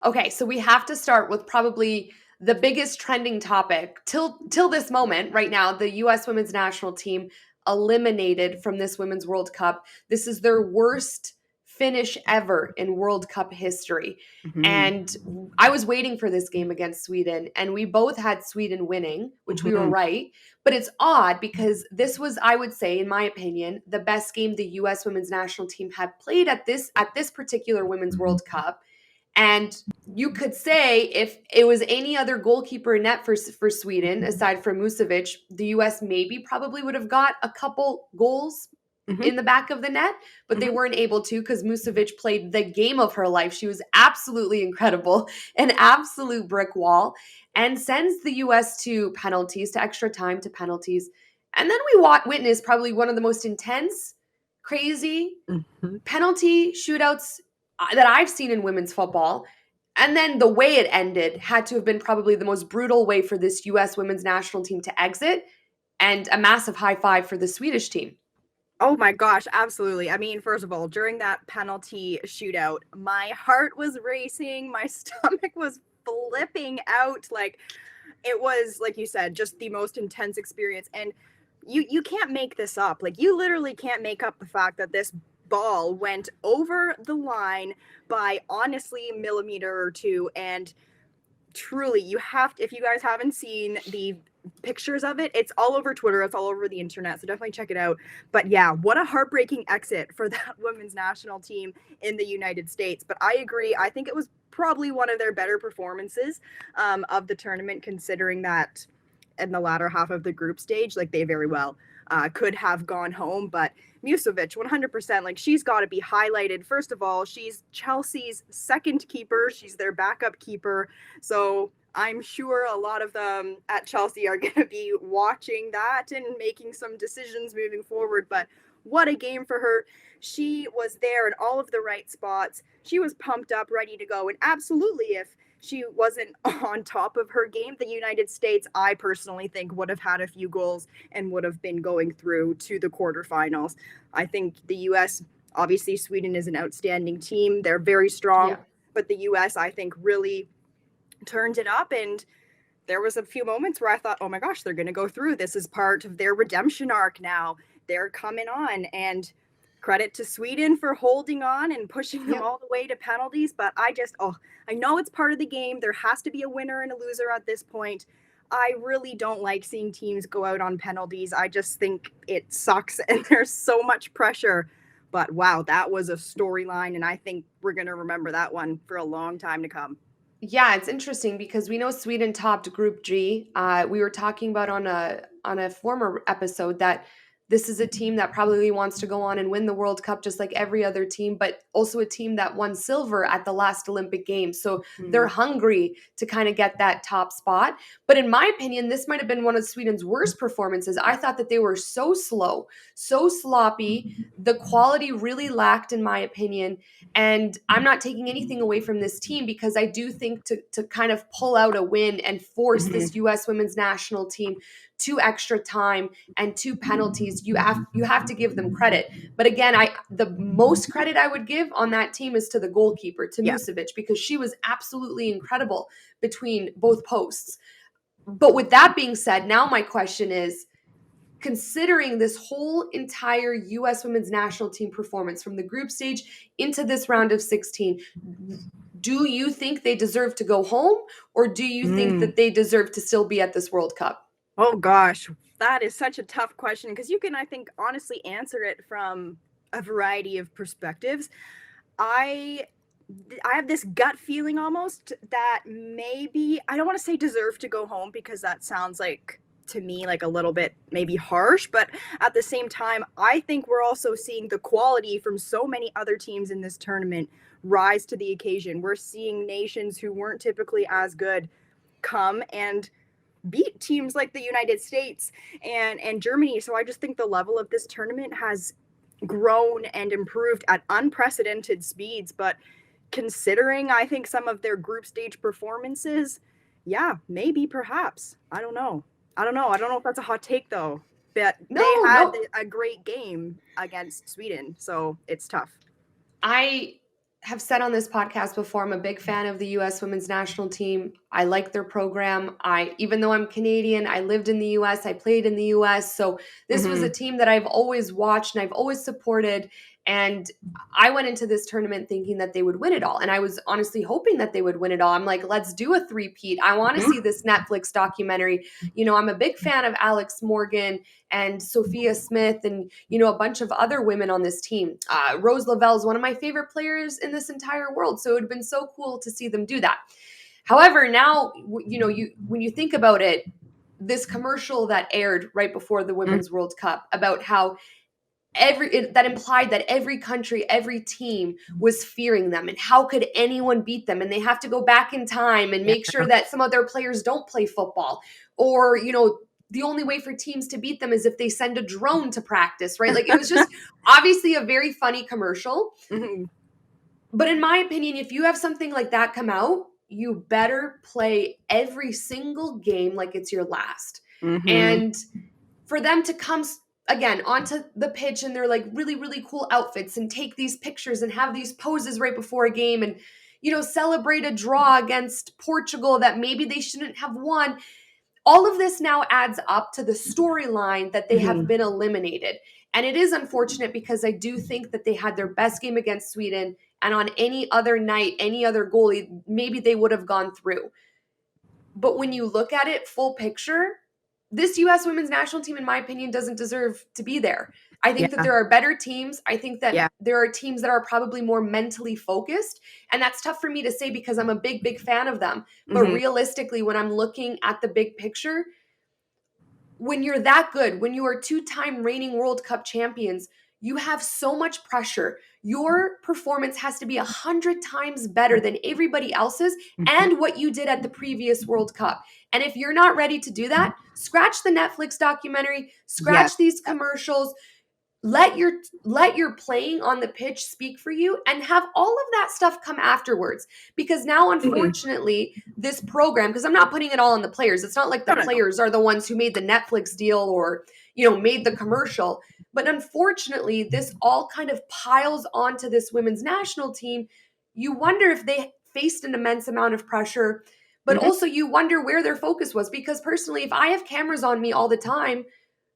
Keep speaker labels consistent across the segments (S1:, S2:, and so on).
S1: Okay, so we have to start with probably the biggest trending topic till this moment right now. The US women's national team eliminated from this Women's World Cup. This is their worst finish ever in World Cup history.
S2: Hmm.
S1: And I was waiting for this game against Sweden, and we both had Sweden winning, which we were
S2: Hmm.
S1: right. But it's odd because this was, I would say, in my opinion, the best game the US women's national team had played at this particular Women's World Cup. And you could say if it was any other goalkeeper in net for Sweden, aside from Musovic, the US maybe probably would have got a couple goals
S2: Hmm.
S1: in the back of the net, but they
S2: Hmm.
S1: weren't able to because Musovic played the game of her life. She was absolutely incredible, an absolute brick wall, and sends the US to penalties, to extra time, to penalties. And then we witnessed probably one of the most intense, crazy
S2: Hmm.
S1: penalty shootouts that I've seen in women's football. And then the way it ended had to have been probably the most brutal way for this US women's national team to exit, and a massive high five for the Swedish team.
S2: Oh my gosh, absolutely. I mean, first of all, during that penalty shootout, my heart was racing, my stomach was flipping out. Like, it was, like you said, just the most intense experience. And you can't make this up. Like, you literally can't make up the fact that this ball went over the line by honestly a millimeter or two. And truly, you have to, if you guys haven't seen the pictures of it, it's all over Twitter, it's all over the internet, so definitely check it out. But yeah, what a heartbreaking exit for that women's national team in the United States. But I agree, I think it was probably one of their better performances of the tournament, considering that in the latter half of the group stage, like, they very well could have gone home. But Musovic, 100%, like, she's got to be highlighted. First of all, she's Chelsea's second keeper, she's their backup keeper. So I'm sure a lot of them at Chelsea are going to be watching that and making some decisions moving forward. But what a game for her. She was there in all of the right spots. She was pumped up, ready to go. And absolutely, if she wasn't on top of her game, the United States, I personally think, would have had a few goals and would have been going through to the quarterfinals. I think the US, obviously, Sweden is an outstanding team. They're very strong.
S1: Yeah.
S2: But the US, I think, really turned it up. And there was a few moments where I thought, oh my gosh, they're going to go through. This is part of their redemption arc now. They're coming on. And credit to Sweden for holding on and pushing them
S1: Yep.
S2: all the way to penalties. But I know it's part of the game. There has to be a winner and a loser at this point. I really don't like seeing teams go out on penalties. I just think it sucks and there's so much pressure. But wow, that was a storyline. And I think we're going to remember that one for a long time to come.
S1: Yeah, it's interesting because we know Sweden topped Group G. We were talking about on a former episode that this is a team that probably wants to go on and win the World Cup just like every other team, but also a team that won silver at the last Olympic Games. So they're
S2: Hmm.
S1: hungry to kind of get that top spot. But in my opinion, this might have been one of Sweden's worst performances. I thought that they were so slow, so sloppy. The quality really lacked, in my opinion. And I'm not taking anything away from this team because I do think to kind of pull out a win and force this
S2: Hmm.
S1: US women's national team to extra time and to penalties, you have to give them credit. But again, the most credit I would give on that team is to the goalkeeper, to
S2: Yeah.
S1: Musovic, because she was absolutely incredible between both posts. But with that being said, now my question is, considering this whole entire US women's national team performance from the group stage into this round of 16, do you think they deserve to go home, or do you think
S2: Mm.
S1: that they deserve to still be at this World Cup?
S2: Oh gosh, that is such a tough question because you can, I think, honestly answer it from a variety of perspectives. I I have this gut feeling almost that maybe I don't want to say deserve to go home because that sounds like, to me, like a little bit maybe harsh, but at the same time, I think we're also seeing the quality from so many other teams in this tournament rise to the occasion. We're seeing nations who weren't typically as good come and beat teams like the United States and Germany. So I just think the level of this tournament has grown and improved at unprecedented speeds. But considering, I think, some of their group stage performances, yeah, maybe, perhaps. I don't know. I don't know. I don't know if that's a hot take though. But they
S1: No,
S2: had
S1: no.
S2: a great game against Sweden, so it's tough.
S1: I have said on this podcast before, I'm a big fan of the US women's national team. I like their program. Even though I'm Canadian, I lived in the US, I played in the US. So this was a
S2: Mm-hmm.
S1: team that I've always watched and I've always supported. And I went into this tournament thinking that they would win it all. And I was honestly hoping that they would win it all. I'm like, let's do a three-peat. I want to see this Netflix documentary. I'm a big fan of Alex Morgan and Sophia Smith and, a bunch of other women on this team. Rose Lavelle is one of my favorite players in this entire world. So it would have been so cool to see them do that. However, now, when you think about it, this commercial that aired right before the Women's World Cup about how that implied that every country, every team was fearing them and how could anyone beat them, and they have to go back in time and
S2: Yeah.
S1: make sure that some of their players don't play football, or the only way for teams to beat them is if they send a drone to practice, right? Like, it was just obviously a very funny commercial.
S2: Mm-hmm.
S1: But in my opinion, if you have something like that come out, you better play every single game like it's your last.
S2: Mm-hmm.
S1: And for them to come again onto the pitch in their like really, really cool outfits and take these pictures and have these poses right before a game and, celebrate a draw against Portugal that maybe they shouldn't have won. All of this now adds up to the storyline that they have been eliminated. And it is unfortunate because I do think that they had their best game against Sweden. And on any other night, any other goalie, maybe they would have gone through. But when you look at it full picture, this U.S. women's national team, in my opinion, doesn't deserve to be there. I think that there are better teams. I think that there are teams that are probably more mentally focused. And that's tough for me to say because I'm a big, big fan of them. But realistically, when I'm looking at the big picture, when you're that good, when you are two-time reigning World Cup champions, you have so much pressure. Your performance has to be 100 times better than everybody else's and what you did at the previous World Cup. And if you're not ready to do that, scratch the Netflix documentary, scratch these commercials, let your playing on the pitch speak for you, and have all of that stuff come afterwards. Because now, unfortunately, this program, because I'm not putting it all on the players. It's not like the players are the ones who made the Netflix deal or, made the commercial. But unfortunately, this all kind of piles onto this women's national team. You wonder if they faced an immense amount of pressure, but also you wonder where their focus was. Because personally, if I have cameras on me all the time,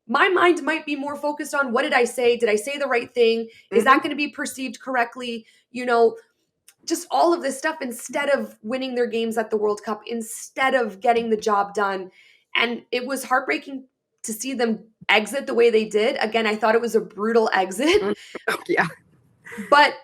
S1: my mind might be more focused on what did I say? Did I say the right thing? Is that going to be perceived correctly? Just all of this stuff instead of winning their games at the World Cup, instead of getting the job done. And it was heartbreaking to see them exit the way they did. Again, I thought it was a brutal exit.
S2: Yeah.
S1: But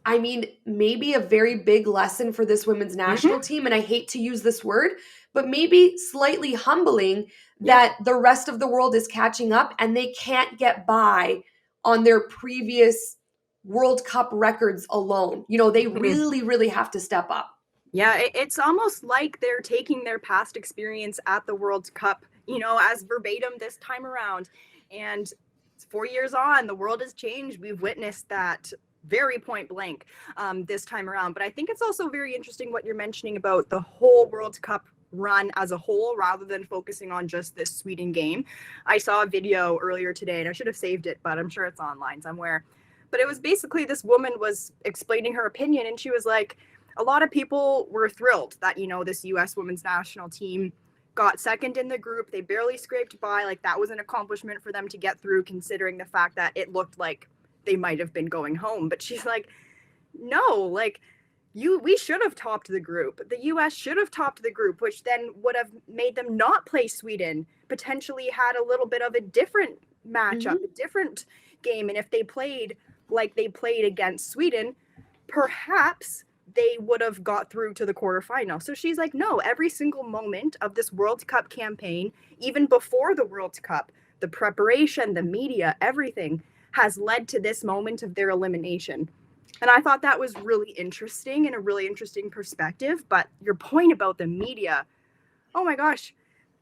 S1: I mean, maybe a very big lesson for this women's national team. And I hate to use this word, but maybe slightly humbling that the rest of the world is catching up and they can't get by on their previous World Cup records alone. They really, really have to step up.
S2: Yeah, it's almost like they're taking their past experience at the World Cup, as verbatim this time around. And 4 years on, the world has changed. We've witnessed that very point blank this time around. But I think it's also very interesting what you're mentioning about the whole World Cup run as a whole rather than focusing on just this Sweden game. I saw a video earlier today and I should have saved it, but I'm sure it's online somewhere. But it was basically this woman was explaining her opinion and she was like, a lot of people were thrilled that, this U.S. women's national team got second in the group. They barely scraped by. Like, that was an accomplishment for them to get through, considering the fact that it looked like they might have been going home. But she's like, no, like, we should have topped the group. The U.S. should have topped the group, which then would have made them not play Sweden, potentially had a little bit of a different matchup, a different game. And if they played like they played against Sweden, perhaps they would have got through to the quarterfinal. So she's like, no, every single moment of this World Cup campaign, even before the World Cup, the preparation, the media, everything has led to this moment of their elimination. And I thought that was really interesting and a really interesting perspective. But your point about the media, oh my gosh,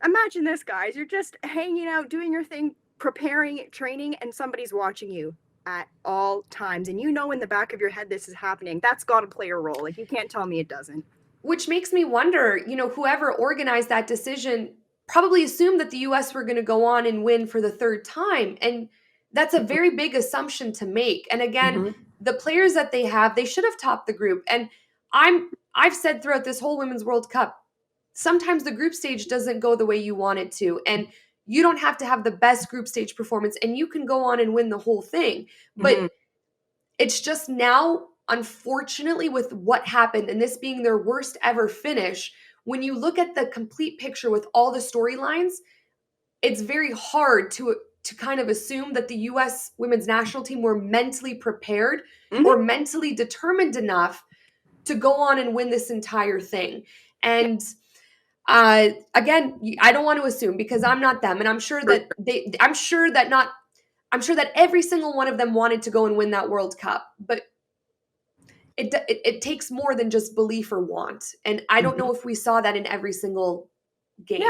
S2: imagine this, guys. You're just hanging out, doing your thing, preparing, training, and somebody's watching you at all times. And in the back of your head this is happening. That's got to play a role. Like, you can't tell me it doesn't.
S1: Which makes me wonder, whoever organized that decision probably assumed that the U.S. were going to go on and win for the third time. And that's a very big assumption to make. And again, the players that they have, they should have topped the group. And I've said throughout this whole Women's World Cup, sometimes the group stage doesn't go the way you want it to. And you don't have to have the best group stage performance and you can go on and win the whole thing. But it's just now, unfortunately, with what happened and this being their worst ever finish, when you look at the complete picture with all the storylines, it's very hard to kind of assume that the US women's national team were mentally prepared or mentally determined enough to go on and win this entire thing. And again, I don't want to assume because I'm not them, and I'm sure that I'm sure that every single one of them wanted to go and win that World Cup, but it takes more than just belief or want. And I don't know if we saw that in every single game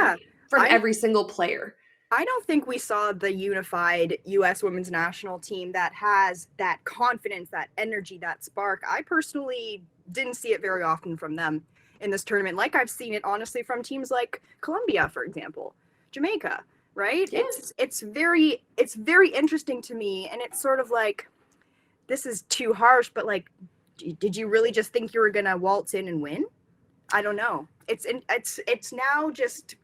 S1: from every single player.
S2: I don't think we saw the unified U.S. women's national team that has that confidence, that energy, that spark. I personally didn't see it very often from them in this tournament, like I've seen it honestly from teams like Colombia, for example, Jamaica, right? Yes. It's very interesting to me, and it's sort of like, this is too harsh, but like, did you really just think you were gonna waltz in and win? I don't know. It's now just,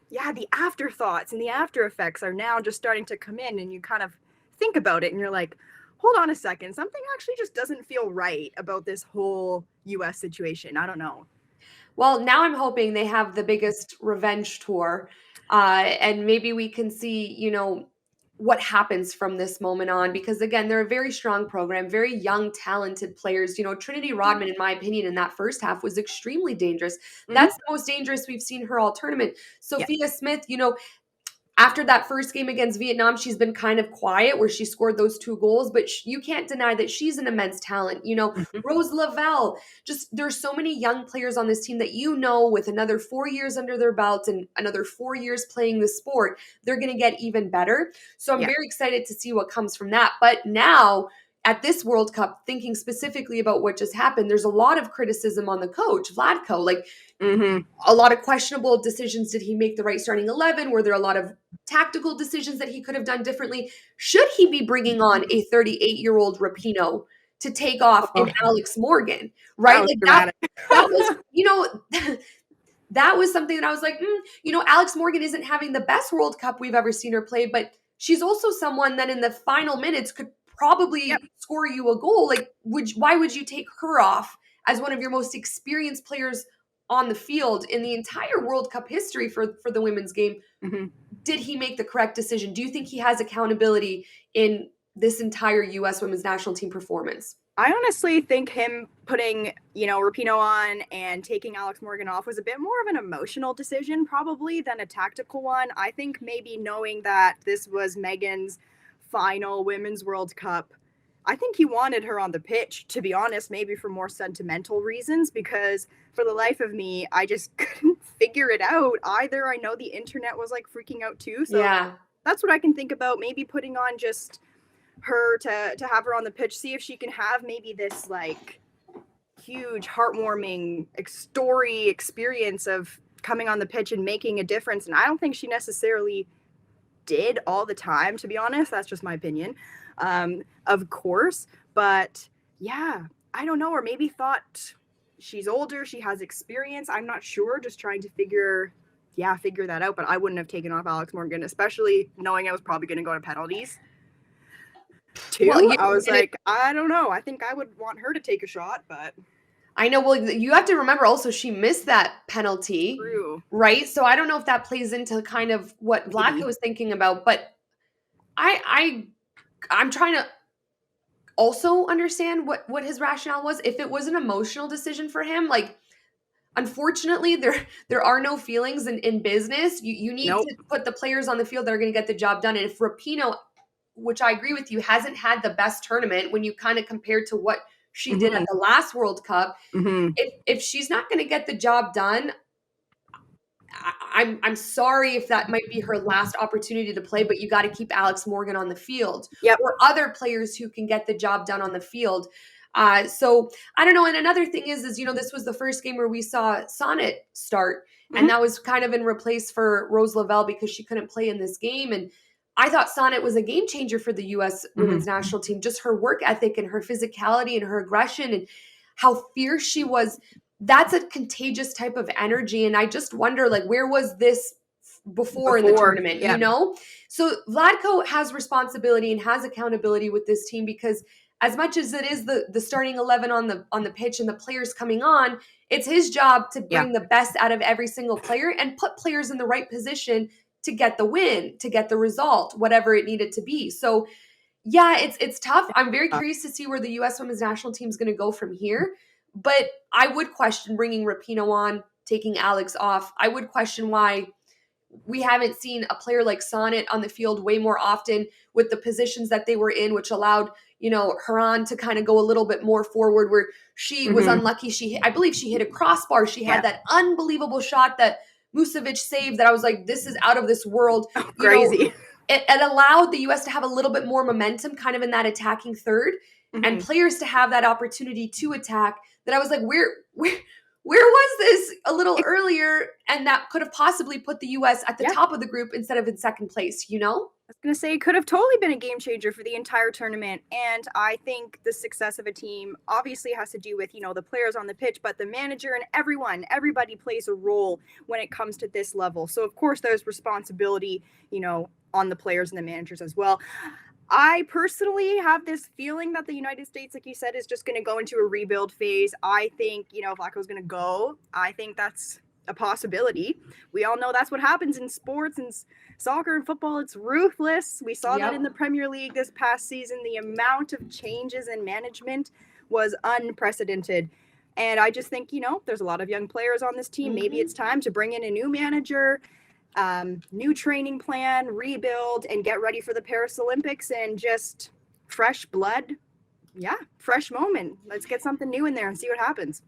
S2: the afterthoughts and the after effects are now just starting to come in, and you kind of think about it and you're like, hold on a second, something actually just doesn't feel right about this whole US situation. I don't know.
S1: Well, now I'm hoping they have the biggest revenge tour, and maybe we can see, what happens from this moment on, because again, they're a very strong program, very young, talented players. Trinity Rodman, in my opinion, in that first half was extremely dangerous. That's the most dangerous we've seen her all tournament. Sophia Smith, after that first game against Vietnam, she's been kind of quiet where she scored those 2 goals, but you can't deny that she's an immense talent. Rose Lavelle, just there's so many young players on this team that with another 4 years under their belts and another 4 years playing the sport, they're going to get even better. So I'm very excited to see what comes from that. But now at this World Cup, thinking specifically about what just happened, there's a lot of criticism on the coach, Vlatko. Like, a lot of questionable decisions. Did he make the right starting 11? Were there a lot of tactical decisions that he could have done differently? Should he be bringing on a 38-year-old Rapinoe to take off an Alex Morgan? Right?
S2: That
S1: was that was something that I was like, Alex Morgan isn't having the best World Cup we've ever seen her play, but she's also someone that in the final minutes could probably score you a goal. Like, why would you take her off as one of your most experienced players on the field in the entire World Cup history for the women's game? Did he make the correct decision? Do you think he has accountability in this entire U.S. women's national team performance?
S2: I honestly think him putting, Rapinoe on and taking Alex Morgan off was a bit more of an emotional decision probably than a tactical one. I think maybe knowing that this was Megan's final Women's World Cup, I think he wanted her on the pitch, to be honest, maybe for more sentimental reasons, because for the life of me, I just couldn't figure it out either. I know the internet was like freaking out too. So that's what I can think about. Maybe putting on just her to have her on the pitch, see if she can have maybe this like huge heartwarming story experience of coming on the pitch and making a difference. And I don't think she necessarily did all the time, to be honest. That's just my opinion. Of course, but I don't know, or maybe thought she's older, she has experience. I'm not sure, just trying to figure that out. But I wouldn't have taken off Alex Morgan, especially knowing I was probably going to go to penalties too. Well, I was like, I don't know, I think I would want her to take a shot, but
S1: I know. Well, you have to remember also she missed that penalty.
S2: True.
S1: Right? So I don't know if that plays into kind of what Vlatko was thinking about, but I'm trying to also understand what his rationale was. If it was an emotional decision for him, like, unfortunately, there are no feelings in business. You need to put the players on the field that are going to get the job done. And if Rapinoe, which I agree with you, hasn't had the best tournament when you kind of compare to what she did at the last World Cup, if she's not going to get the job done, I'm sorry if that might be her last opportunity to play, but you got to keep Alex Morgan on the field or other players who can get the job done on the field. So I don't know. And another thing is, this was the first game where we saw Sonnet start, and that was kind of in replace for Rose Lavelle because she couldn't play in this game. And I thought Sonnet was a game changer for the U.S. women's
S2: Mm-hmm.
S1: national team. Just her work ethic and her physicality and her aggression and how fierce she was. That's a contagious type of energy. And I just wonder, like, where was this before in the tournament,
S2: yeah.
S1: you know? So Vlatko has responsibility and has accountability with this team, because as much as it is the starting 11 on the pitch and the players coming on, it's his job to bring the best out of every single player and put players in the right position to get the win, to get the result, whatever it needed to be. So yeah, it's tough. I'm very curious to see where the U.S. women's national team is going to go from here. But I would question bringing Rapinoe on, taking Alex off. I would question why we haven't seen a player like Sonnet on the field way more often with the positions that they were in, which allowed, Haran to kind of go a little bit more forward, where she was unlucky. I believe she hit a crossbar. She had that unbelievable shot that Musovic saved that I was like, this is out of this world.
S2: Oh, crazy.
S1: It allowed the U.S. to have a little bit more momentum kind of in that attacking third, and players to have that opportunity to attack, that I was like, where was this a little earlier? And that could have possibly put the U.S. at the top of the group instead of in second place, I
S2: was going to say, it could have totally been a game changer for the entire tournament. And I think the success of a team obviously has to do with, the players on the pitch, but the manager and everybody plays a role when it comes to this level. So, of course, there's responsibility, on the players and the managers as well. I personally have this feeling that the United States, like you said, is just going to go into a rebuild phase. I think, Vlatko's going to go. I think that's a possibility. We all know that's what happens in sports and soccer and football. It's ruthless. We saw that in the Premier League this past season. The amount of changes in management was unprecedented. And I just think, there's a lot of young players on this team. Maybe it's time to bring in a new manager, new training plan, rebuild, and get ready for the Paris Olympics, and just fresh blood. Yeah, fresh moment. Let's get something new in there and see what happens.